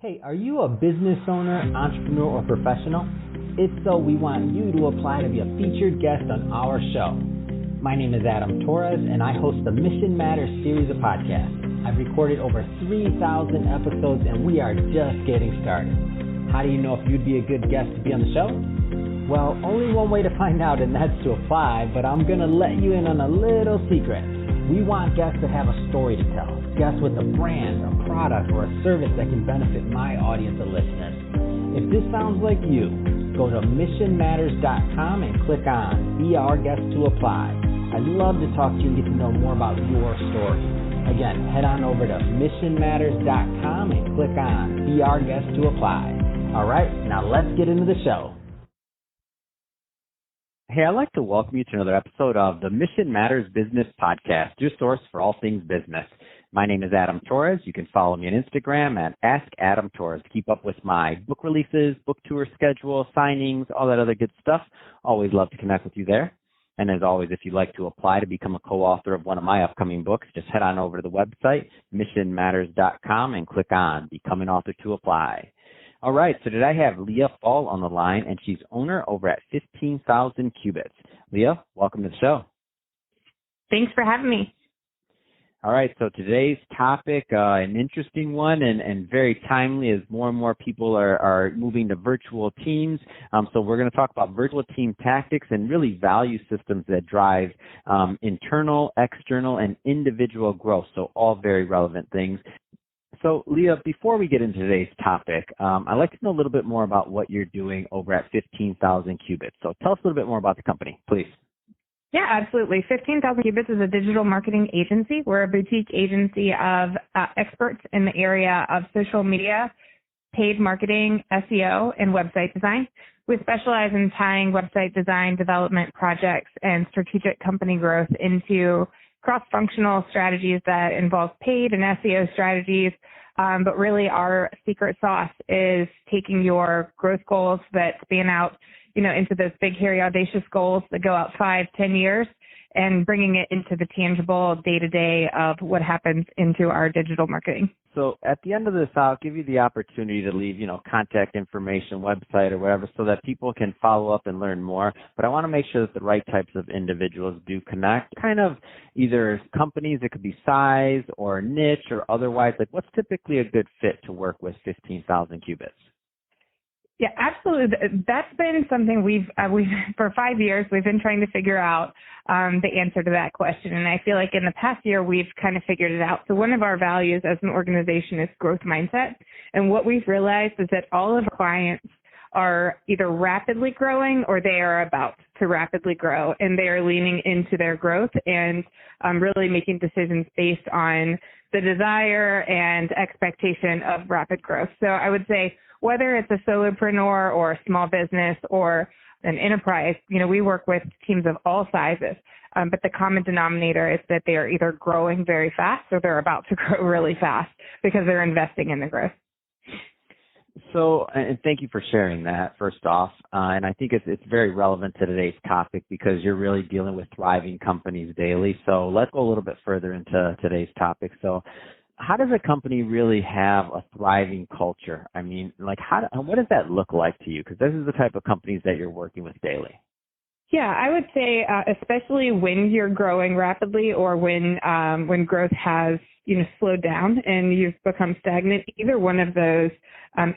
Hey, are you a business owner, entrepreneur, or professional? If so, we want you to apply to be a featured guest on our show. My name is Adam Torres, and I host the Mission Matters series of podcasts. I've recorded over 3,000 episodes, and we are just getting started. How do you know if you'd be a good guest to be on the show? Well, only one way to find out, and that's to apply, but I'm going to let you in on a little secret. We want guests that have a story to tell, guests with a brand, a product, or a service that can benefit my audience of listeners. If this sounds like you, go to missionmatters.com and click on Be Our Guest to apply. I'd love to talk to you and get to know more about your story. Again, head on over to missionmatters.com and click on Be Our Guest to apply. All right, now let's get into the show. Hey, I'd like to welcome you to another episode of the Mission Matters Business Podcast, your source for all things business. My name is Adam Torres. You can follow me on Instagram at AskAdamTorres to keep up with my book releases, book tour schedule, signings, all that other good stuff. Always love to connect with you there. And as always, if you'd like to apply to become a co-author of one of my upcoming books, just head on over to the website, missionmatters.com, and click on Become an Author to apply. All right, so today I have Leah Faul on the line, and she's owner over at 15,000 Qubits. Leah, welcome to the show. Thanks for having me. All right, so today's topic, an interesting one and very timely as more and more people are moving to virtual teams. So we're going to talk about virtual team tactics and really value systems that drive internal, external, and individual growth. So all very relevant things. So, Leah, before we get into today's topic, I'd like to know a little bit more about what you're doing over at 15,000 Qubits. So tell us a little bit more about the company, please. Yeah, absolutely. 15,000 Qubits is a digital marketing agency. We're a boutique agency of experts in the area of social media, paid marketing, SEO, and website design. We specialize in tying website design, development projects, and strategic company growth into cross-functional strategies that involve paid and SEO strategies. But really our secret sauce is taking your growth goals that span out, into those big, hairy, audacious goals that go out 5-10 years and bringing it into the tangible day-to-day of what happens into our digital marketing. So at the end of this, I'll give you the opportunity to leave, contact information, website or whatever, so that people can follow up and learn more. But I want to make sure that the right types of individuals do connect, kind of either companies, it could be size or niche or otherwise. Like, what's typically a good fit to work with 15,000 Qubits? Yeah, absolutely. That's been something we've for 5 years, we've been trying to figure out the answer to that question. And I feel like in the past year, we've kind of figured it out. So one of our values as an organization is growth mindset. And what we've realized is that all of our clients are either rapidly growing or they are about to rapidly grow, and they are leaning into their growth and really making decisions based on the desire and expectation of rapid growth. So I would say whether it's a solopreneur or a small business or an enterprise, we work with teams of all sizes, but the common denominator is that they are either growing very fast or they're about to grow really fast because they're investing in the growth. So, and thank you for sharing that, first off. And I think it's very relevant to today's topic because you're really dealing with thriving companies daily. So let's go a little bit further into today's topic. So how does a company really have a thriving culture? I mean, like, what does that look like to you? Because this is the type of companies that you're working with daily. Yeah, I would say especially when you're growing rapidly or when growth has slowed down and you've become stagnant, either one of those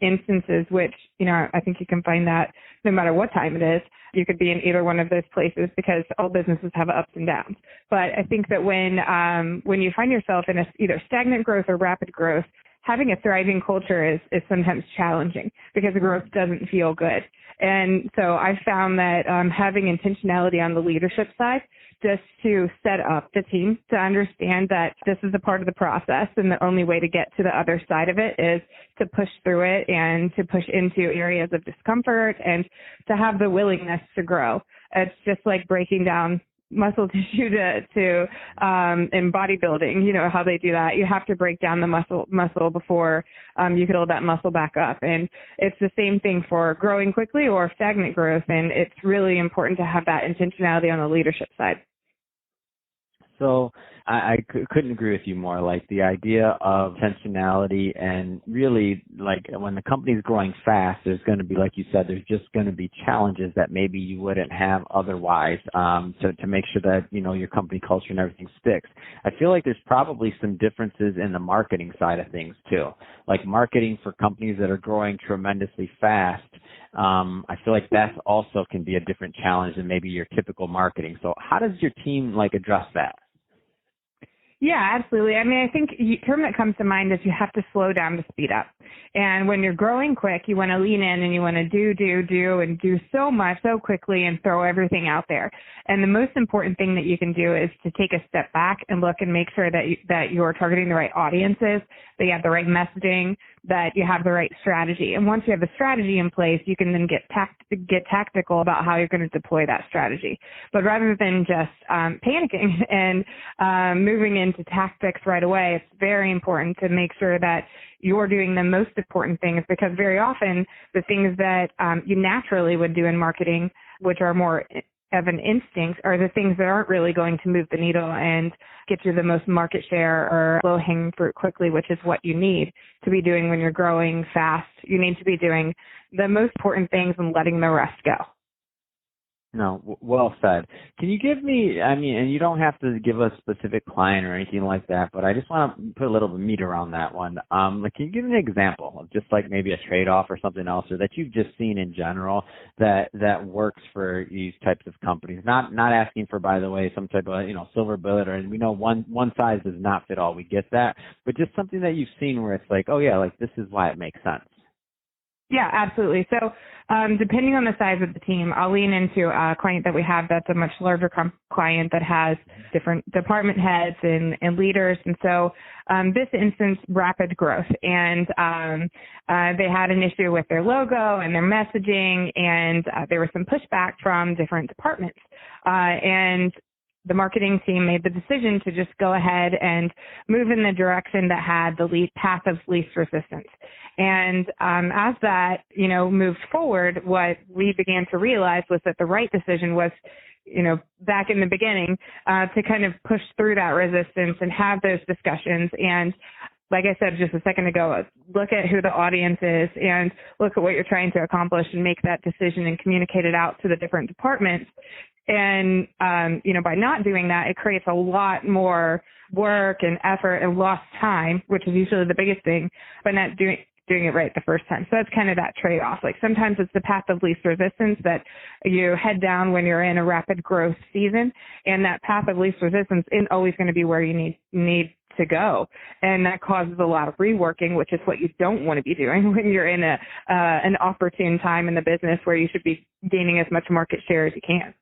instances, which I think you can find that no matter what time it is, you could be in either one of those places because all businesses have ups and downs. But I think that when you find yourself in either stagnant growth or rapid growth, having a thriving culture is sometimes challenging because the growth doesn't feel good. And so I found that having intentionality on the leadership side, just to set up the team to understand that this is a part of the process and the only way to get to the other side of it is to push through it and to push into areas of discomfort and to have the willingness to grow. It's just like breaking down muscle tissue in bodybuilding, how they do that. You have to break down the muscle before you can build that muscle back up. And it's the same thing for growing quickly or stagnant growth. And it's really important to have that intentionality on the leadership side. So couldn't agree with you more. Like the idea of intentionality, and really, like when the company's growing fast, there's going to be, like you said, there's just going to be challenges that maybe you wouldn't have otherwise, to make sure that, your company culture and everything sticks. I feel like there's probably some differences in the marketing side of things too. Like marketing for companies that are growing tremendously fast, I feel like that also can be a different challenge than maybe your typical marketing. So how does your team address that? Yeah, absolutely. I mean, I think the term that comes to mind is you have to slow down to speed up. And when you're growing quick, you want to lean in and you want to do so much so quickly and throw everything out there. And the most important thing that you can do is to take a step back and look and make sure that you're targeting the right audiences, that you have the right messaging, that you have the right strategy. And once you have the strategy in place, you can then get tactical about how you're going to deploy that strategy. But rather than just panicking and moving into tactics right away, it's very important to make sure that you're doing the most important things, because very often the things that you naturally would do in marketing, which are more of an instinct, are the things that aren't really going to move the needle and get you the most market share or low-hanging fruit quickly, which is what you need to be doing when you're growing fast. You need to be doing the most important things and letting the rest go. No, well said. Can you give me, and you don't have to give a specific client or anything like that, but I just want to put a little bit of meat around that one. Can you give me an example of just like maybe a trade-off or something else, or that you've just seen in general that works for these types of companies? Not asking for, by the way, some type of, silver bullet, or we know one size does not fit all. We get that, but just something that you've seen where it's like, oh yeah, like this is why it makes sense. Yeah, absolutely. So depending on the size of the team, I'll lean into a client that we have that's a much larger client that has different department heads and leaders. And so this instance, rapid growth. And they had an issue with their logo and their messaging, and there was some pushback from different departments. And the marketing team made the decision to just go ahead and move in the direction that had the path of least resistance. And as that, moved forward, what we began to realize was that the right decision was, back in the beginning, to kind of push through that resistance and have those discussions. And like I said just a second ago, look at who the audience is and look at what you're trying to accomplish and make that decision and communicate it out to the different departments. And, by not doing that, it creates a lot more work and effort and lost time, which is usually the biggest thing, but not doing it right the first time. So that's kind of that trade-off. Like sometimes it's the path of least resistance that you head down when you're in a rapid growth season, and that path of least resistance isn't always going to be where you need to go. And that causes a lot of reworking, which is what you don't want to be doing when you're in an opportune time in the business where you should be gaining as much market share as you can.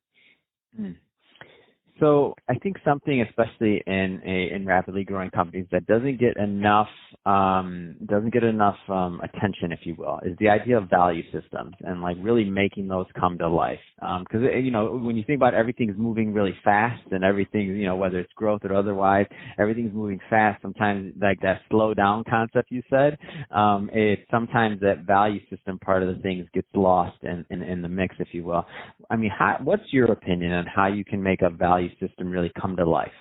So I think something, especially in rapidly growing companies, that doesn't get enough attention, if you will, is the idea of value systems and like really making those come to life. Because when you think about everything's moving really fast and everything, whether it's growth or otherwise, everything's moving fast. Sometimes like that slow down concept you said, it's sometimes that value system part of the things gets lost in the mix, if you will. What's your opinion on how you can make a value system really come to life?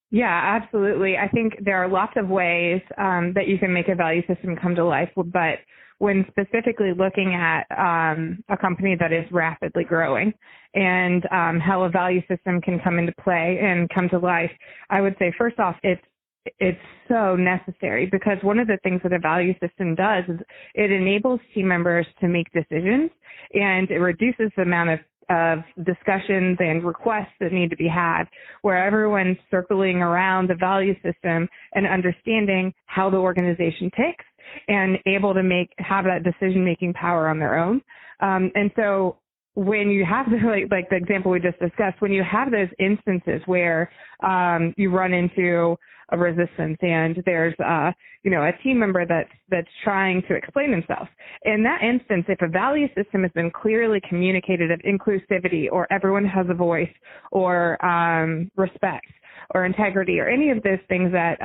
Yeah, absolutely. I think there are lots of ways that you can make a value system come to life, but when specifically looking at a company that is rapidly growing and how a value system can come into play and come to life, I would say first off, it's so necessary, because one of the things that a value system does is it enables team members to make decisions, and it reduces the amount of discussions and requests that need to be had, where everyone's circling around the value system and understanding how the organization ticks and able to have that decision-making power on their own. And so when you have like the example we just discussed, when you have those instances where you run into a resistance and there's a team member that's trying to explain themselves. In that instance, if a value system has been clearly communicated of inclusivity, or everyone has a voice, or respect or integrity, or any of those things that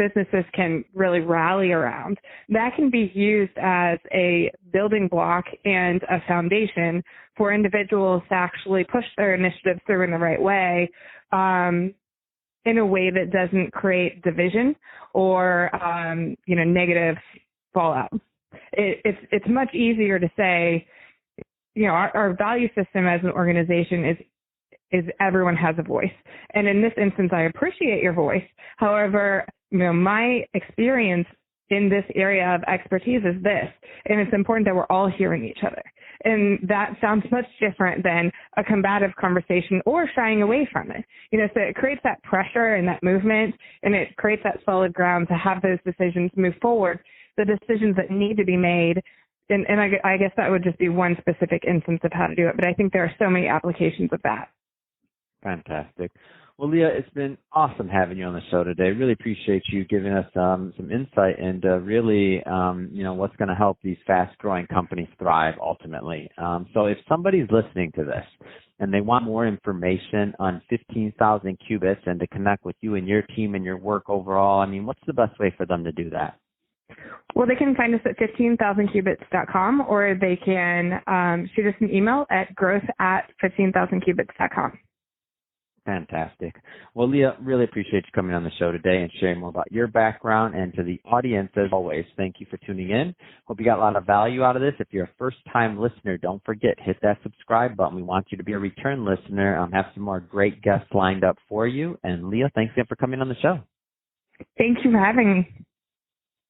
businesses can really rally around, that can be used as a building block and a foundation for individuals to actually push their initiatives through in the right way, in a way that doesn't create division or, negative fallout. It's much easier to say, our value system as an organization is everyone has a voice. And in this instance, I appreciate your voice. However, my experience in this area of expertise is this, and it's important that we're all hearing each other. And that sounds much different than a combative conversation or shying away from it. So it creates that pressure and that movement, and it creates that solid ground to have those decisions move forward, the decisions that need to be made. And I guess that would just be one specific instance of how to do it, but I think there are so many applications of that. Fantastic. Well, Leah, it's been awesome having you on the show today. Really appreciate you giving us some insight into really, what's going to help these fast-growing companies thrive ultimately. So if somebody's listening to this and they want more information on 15,000 qubits and to connect with you and your team and your work overall, what's the best way for them to do that? Well, they can find us at 15,000qubits.com, or they can shoot us an email at growth@15,000qubits.com. Fantastic. Well, Leah, really appreciate you coming on the show today and sharing more about your background. And to the audience, as always, thank you for tuning in. Hope you got a lot of value out of this. If you're a first-time listener, don't forget, hit that subscribe button. We want you to be a return listener. Have some more great guests lined up for you. And Leah, thanks again for coming on the show. Thank you for having me.